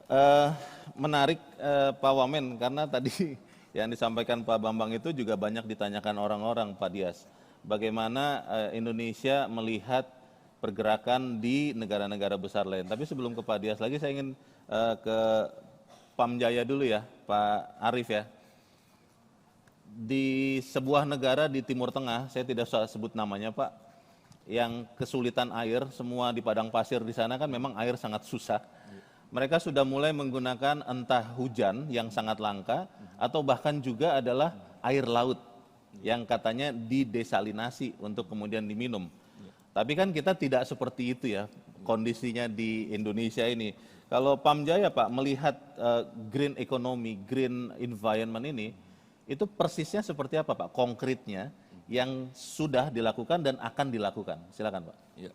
Eh, Menarik Pak Wamen, karena tadi yang disampaikan Pak Bambang itu juga banyak ditanyakan orang-orang, Pak Dias. Bagaimana Indonesia melihat pergerakan di negara-negara besar lain. Tapi sebelum ke Pak Dias lagi, saya ingin ke Pam Jaya dulu ya, Pak Arief ya. Di sebuah negara di Timur Tengah, saya tidak usah sebut namanya Pak, yang kesulitan air, semua di padang pasir di sana kan memang air sangat susah. Mereka sudah mulai menggunakan entah hujan yang sangat langka atau bahkan juga adalah air laut yang katanya didesalinasi untuk kemudian diminum. Tapi kan kita tidak seperti itu ya kondisinya di Indonesia ini. Kalau Pamjaya Pak melihat green economy, green environment ini, itu persisnya seperti apa Pak konkretnya yang sudah dilakukan dan akan dilakukan? Silakan Pak. Ya,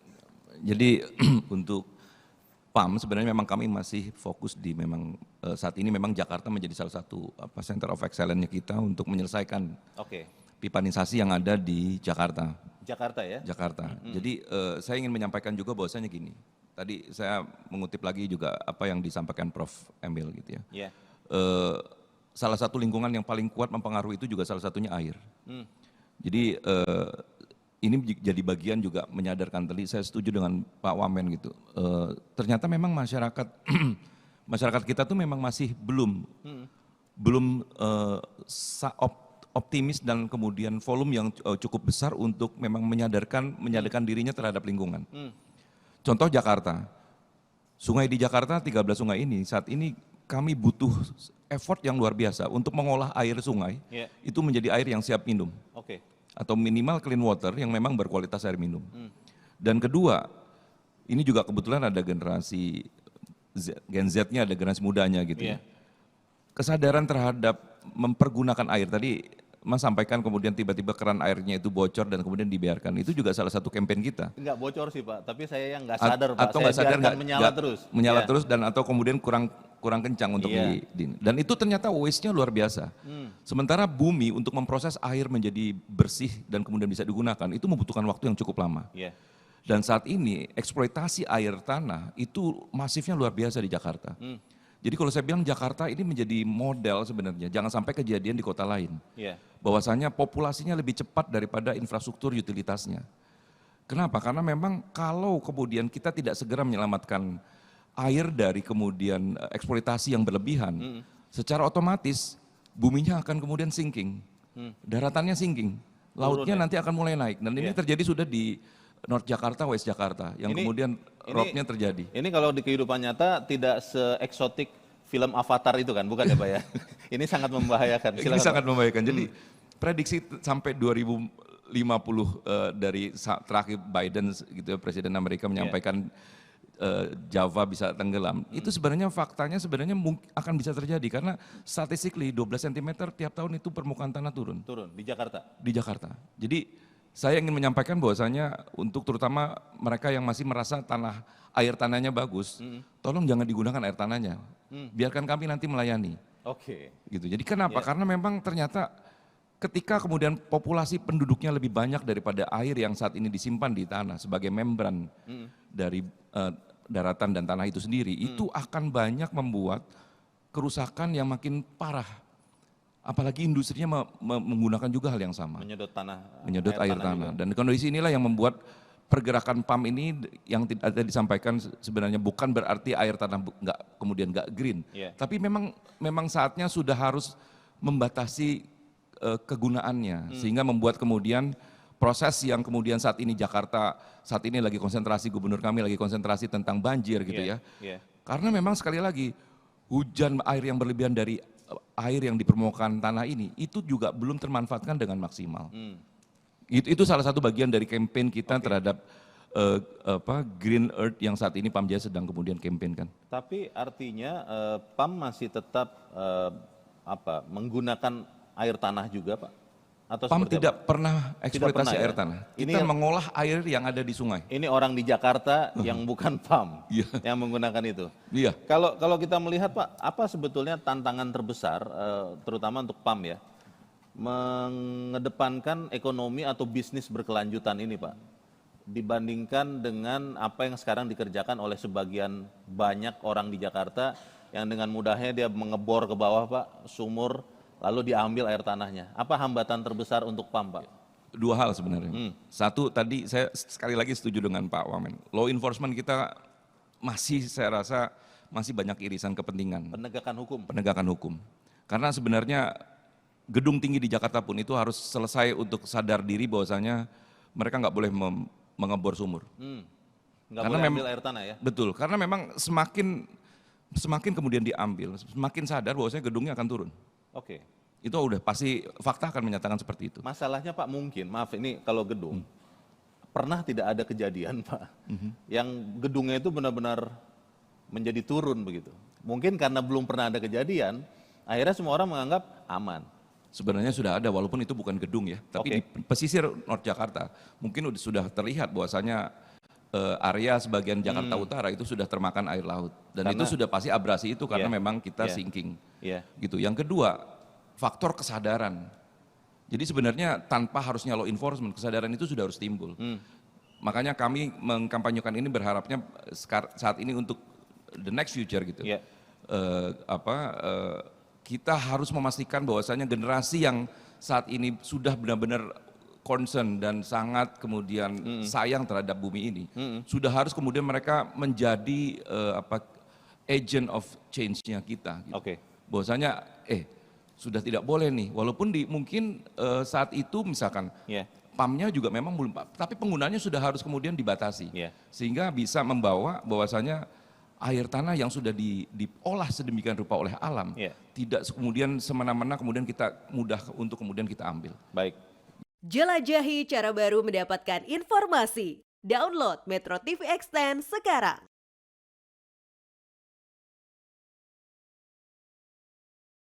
jadi untuk PAM sebenarnya memang kami masih fokus di saat ini memang Jakarta menjadi salah satu center of excellence-nya kita untuk menyelesaikan pipanisasi yang ada di Jakarta. Jakarta ya? Jakarta. Jadi saya ingin menyampaikan juga bahwasanya gini. Tadi saya mengutip lagi juga apa yang disampaikan Prof. Emil gitu ya. Yeah. Salah satu lingkungan yang paling kuat mempengaruhi itu juga salah satunya air. Jadi ini jadi bagian juga menyadarkan, tadi saya setuju dengan Pak Wamen gitu. Ternyata memang masyarakat kita tuh memang masih belum optimis dan kemudian volume yang cukup besar untuk memang menyadarkan dirinya terhadap lingkungan. Contoh Jakarta, sungai di Jakarta 13 sungai ini saat ini kami butuh effort yang luar biasa untuk mengolah air sungai itu menjadi air yang siap minum. Atau minimal clean water yang memang berkualitas air minum. Dan kedua, ini juga kebetulan ada generasi Gen Z-nya, ada generasi mudanya gitu ya. Kesadaran terhadap mempergunakan air, tadi Mas sampaikan kemudian tiba-tiba keran airnya itu bocor dan kemudian dibiarkan, itu juga salah satu campaign kita. Enggak bocor sih Pak, tapi saya yang nggak sadar Pak, atau nggak sadar nggak menyala terus. Menyala terus dan atau kemudian kurang kencang untuk dan itu ternyata waste-nya luar biasa. Sementara bumi untuk memproses air menjadi bersih dan kemudian bisa digunakan itu membutuhkan waktu yang cukup lama. Dan saat ini eksploitasi air tanah itu masifnya luar biasa di Jakarta. Jadi kalau saya bilang Jakarta ini menjadi model sebenarnya, jangan sampai kejadian di kota lain. Bahwasanya populasinya lebih cepat daripada infrastruktur utilitasnya. Kenapa? Karena memang kalau kemudian kita tidak segera menyelamatkan air dari kemudian eksploitasi yang berlebihan, secara otomatis buminya akan kemudian sinking, daratannya sinking, lautnya nanti akan mulai naik. Dan ini terjadi sudah di North Jakarta, West Jakarta, yang kemudian rob-nya terjadi. Ini kalau di kehidupan nyata tidak se-eksotik film Avatar itu kan, bukan ya Pak ya? Ini sangat membahayakan. Silakan, ini sangat membahayakan. Jadi prediksi sampai 2050 dari terakhir Biden gitu ya, Presiden Amerika menyampaikan Java bisa tenggelam. Itu sebenarnya faktanya sebenarnya akan bisa terjadi karena statistically 12 cm tiap tahun itu permukaan tanah turun. Turun di Jakarta. Di Jakarta. Jadi saya ingin menyampaikan bahwasanya untuk terutama mereka yang masih merasa air tanahnya bagus, tolong jangan digunakan air tanahnya. Biarkan kami nanti melayani. Gitu. Jadi kenapa? Karena memang ternyata ketika kemudian populasi penduduknya lebih banyak daripada air yang saat ini disimpan di tanah sebagai membran dari daratan dan tanah itu sendiri, itu akan banyak membuat kerusakan yang makin parah. Apalagi industrinya menggunakan juga hal yang sama. Menyedot air tanah. Dan kondisi inilah yang membuat pergerakan PAM ini yang tidak disampaikan sebenarnya bukan berarti air tanah kemudian nggak green. Tapi memang saatnya sudah harus membatasi kegunaannya. Sehingga membuat kemudian proses yang kemudian saat ini Jakarta, saat ini lagi konsentrasi, gubernur kami lagi konsentrasi tentang banjir gitu ya. Karena memang sekali lagi hujan air yang berlebihan dari air yang di permukaan tanah ini itu juga belum termanfaatkan dengan maksimal. Itu salah satu bagian dari campaign kita terhadap Green Earth yang saat ini Pamjaya sedang kemudian campaign kan. Tapi artinya PAM masih tetap menggunakan air tanah juga Pak? Atau PAM tidak pernah eksploitasi air tanah. Kita mengolah air yang ada di sungai. Ini orang di Jakarta yang bukan PAM yang menggunakan itu. Kalau kita melihat Pak, apa sebetulnya tantangan terbesar terutama untuk PAM ya, mengedepankan ekonomi atau bisnis berkelanjutan ini Pak, dibandingkan dengan apa yang sekarang dikerjakan oleh sebagian banyak orang di Jakarta yang dengan mudahnya dia mengebor ke bawah Pak, sumur, lalu diambil air tanahnya. Apa hambatan terbesar untuk PAM Pak? Dua hal sebenarnya. Satu, tadi saya sekali lagi setuju dengan Pak Wamen. Law enforcement kita masih, saya rasa, masih banyak irisan kepentingan. Penegakan hukum. Penegakan hukum. Karena sebenarnya gedung tinggi di Jakarta pun itu harus selesai untuk sadar diri bahwasanya mereka nggak boleh mengebor sumur. Nggak Karena boleh ambil air tanah ya? Betul, karena memang semakin kemudian diambil, semakin sadar bahwasanya gedungnya akan turun. Oke. Itu udah pasti, fakta akan menyatakan seperti itu. Masalahnya Pak mungkin, maaf ini kalau gedung, pernah tidak ada kejadian Pak, yang gedungnya itu benar-benar menjadi turun begitu. Mungkin karena belum pernah ada kejadian, akhirnya semua orang menganggap aman. Sebenarnya sudah ada, walaupun itu bukan gedung ya, tapi di pesisir North Jakarta mungkin sudah terlihat bahwasanya area sebagian Jakarta Utara itu sudah termakan air laut, dan itu sudah pasti abrasi itu karena memang kita sinking. Gitu. Yang kedua, faktor kesadaran. Jadi sebenarnya tanpa harusnya law enforcement, kesadaran itu sudah harus timbul. Makanya kami mengkampanyekan ini, berharapnya saat ini untuk the next future gitu. Kita harus memastikan bahwasanya generasi yang saat ini sudah benar-benar concern dan sangat kemudian sayang terhadap bumi ini, sudah harus kemudian mereka menjadi agent of change-nya kita. Gitu. Bahwasanya sudah tidak boleh nih, walaupun mungkin saat itu misalkan PAM-nya juga memang belum, tapi penggunaannya sudah harus kemudian dibatasi, sehingga bisa membawa bahwasanya air tanah yang sudah diolah sedemikian rupa oleh alam, tidak kemudian semena-mena kemudian kita mudah untuk kemudian kita ambil. Baik. Jelajahi cara baru mendapatkan informasi. Download Metro TV Extend sekarang.